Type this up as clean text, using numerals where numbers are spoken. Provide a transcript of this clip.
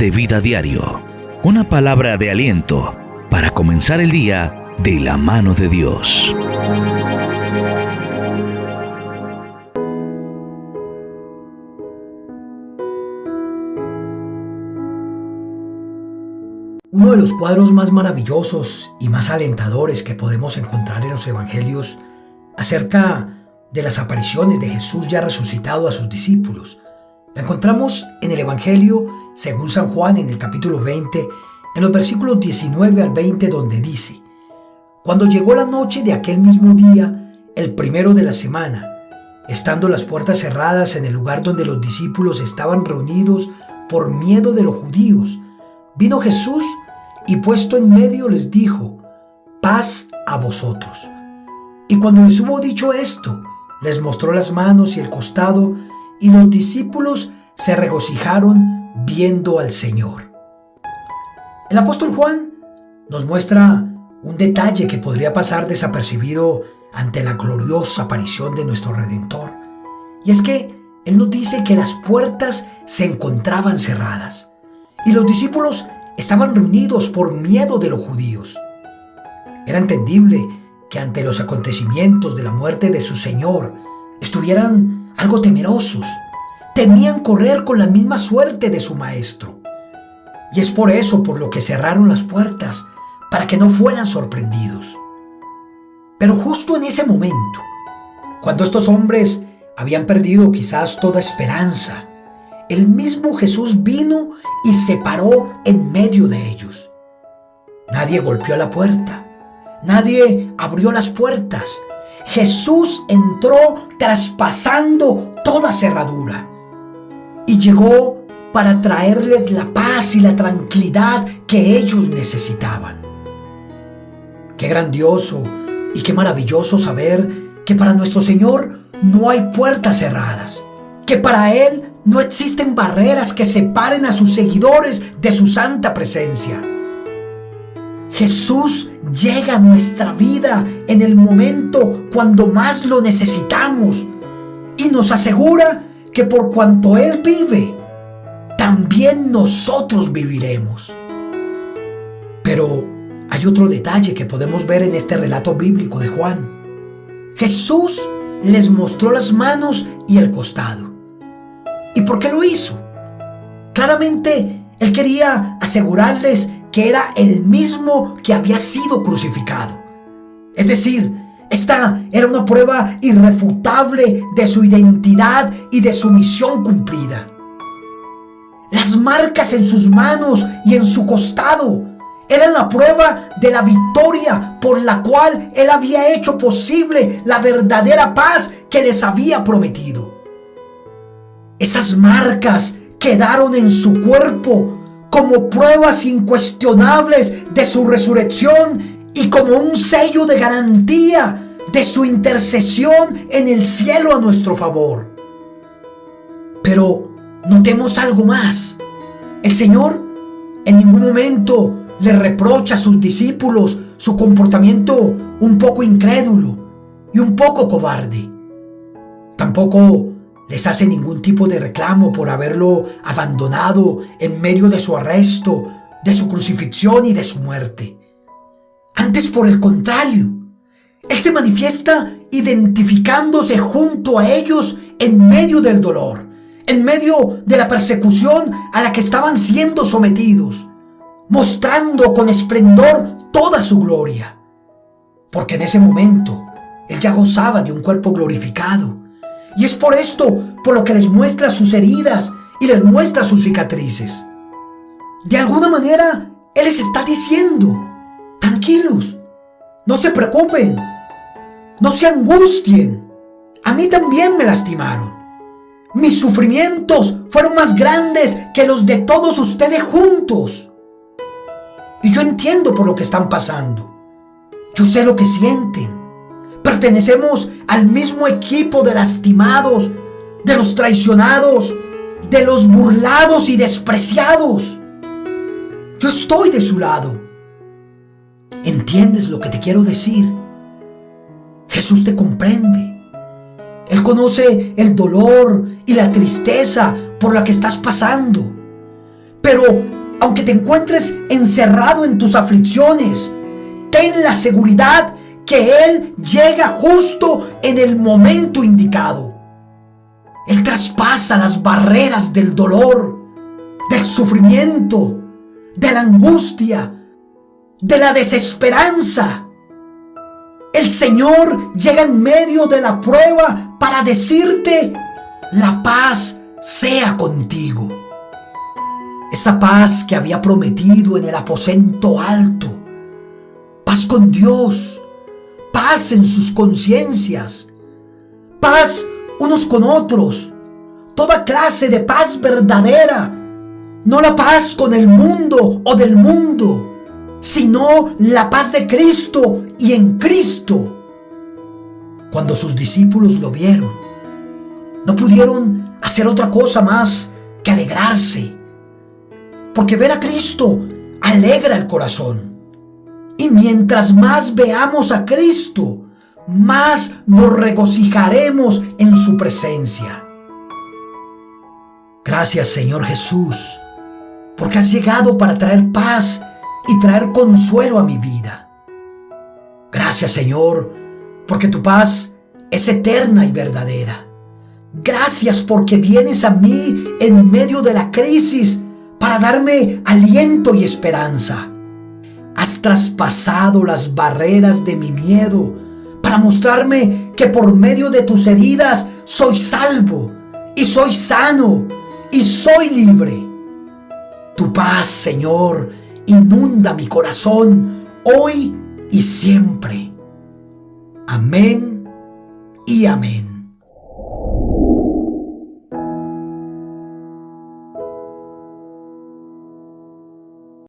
de vida diario. Una palabra de aliento para comenzar el día de la mano de Dios. Uno de los cuadros más maravillosos y más alentadores que podemos encontrar en los evangelios acerca de las apariciones de Jesús ya resucitado a sus discípulos, la encontramos en el evangelio según San Juan en el capítulo 20, en los versículos 19 al 20, donde dice: Cuando llegó la noche de aquel mismo día, el primero de la semana, estando las puertas cerradas en el lugar donde los discípulos estaban reunidos por miedo de los judíos, vino Jesús y puesto en medio les dijo: paz a vosotros. Y cuando les hubo dicho esto, les mostró las manos y el costado, y los discípulos se regocijaron viendo al Señor. El apóstol Juan nos muestra un detalle que podría pasar desapercibido ante la gloriosa aparición de nuestro Redentor. Y es que él nos dice que las puertas se encontraban cerradas y los discípulos estaban reunidos por miedo de los judíos. Era entendible que ante los acontecimientos de la muerte de su Señor estuvieran algo temerosos. Temían correr con la misma suerte de su Maestro. Y es por eso por lo que cerraron las puertas, para que no fueran sorprendidos. Pero justo en ese momento, cuando estos hombres habían perdido quizás toda esperanza, el mismo Jesús vino y se paró en medio de ellos. Nadie golpeó la puerta, nadie abrió las puertas. Jesús entró traspasando toda cerradura y llegó para traerles la paz y la tranquilidad que ellos necesitaban. Qué grandioso y qué maravilloso saber que para nuestro Señor no hay puertas cerradas, que para Él no existen barreras que separen a sus seguidores de su santa presencia. Jesús llega a nuestra vida en el momento cuando más lo necesitamos y nos asegura que por cuanto Él vive, también nosotros viviremos. Pero hay otro detalle que podemos ver en este relato bíblico de Juan. Jesús les mostró las manos y el costado. ¿Y por qué lo hizo? Claramente, Él quería asegurarles que era el mismo que había sido crucificado. Es decir, esta era una prueba irrefutable de su identidad y de su misión cumplida. Las marcas en sus manos y en su costado eran la prueba de la victoria por la cual Él había hecho posible la verdadera paz que les había prometido. Esas marcas quedaron en su cuerpo como pruebas incuestionables de su resurrección y como un sello de garantía de su intercesión en el cielo a nuestro favor. Pero notemos algo más. El Señor en ningún momento le reprocha a sus discípulos su comportamiento un poco incrédulo y un poco cobarde. Tampoco les hace ningún tipo de reclamo por haberlo abandonado en medio de su arresto, de su crucifixión y de su muerte. Antes, por el contrario, Él se manifiesta identificándose junto a ellos en medio del dolor, en medio de la persecución a la que estaban siendo sometidos, mostrando con esplendor toda su gloria. Porque en ese momento Él ya gozaba de un cuerpo glorificado. Y es por esto por lo que les muestra sus heridas y les muestra sus cicatrices. De alguna manera, Él les está diciendo: tranquilos, no se preocupen, no se angustien. A mí también me lastimaron. Mis sufrimientos fueron más grandes que los de todos ustedes juntos. Y yo entiendo por lo que están pasando. Yo sé lo que sienten. Pertenecemos al mismo equipo de lastimados, de los traicionados, de los burlados y despreciados. Yo estoy de su lado. ¿Entiendes lo que te quiero decir? Jesús te comprende. Él conoce el dolor y la tristeza por la que estás pasando. Pero aunque te encuentres encerrado en tus aflicciones, ten la seguridad que Él llega justo en el momento indicado. Él traspasa las barreras del dolor, del sufrimiento, de la angustia, de la desesperanza. El Señor llega en medio de la prueba para decirte: la paz sea contigo. Esa paz que había prometido en el aposento alto. Paz con Dios, paz en sus conciencias, paz unos con otros, toda clase de paz verdadera. No la paz con el mundo o del mundo, sino la paz de Cristo y en Cristo. Cuando sus discípulos lo vieron, no pudieron hacer otra cosa más que alegrarse, porque ver a Cristo alegra el corazón. Y mientras más veamos a Cristo, más nos regocijaremos en su presencia. Gracias, Señor Jesús, porque has llegado para traer paz y traer consuelo a mi vida. Gracias, Señor, porque tu paz es eterna y verdadera. Gracias porque vienes a mí en medio de la crisis para darme aliento y esperanza. Has traspasado las barreras de mi miedo para mostrarme que por medio de tus heridas soy salvo y soy sano y soy libre. Tu paz, Señor, inunda mi corazón hoy y siempre. Amén y amén.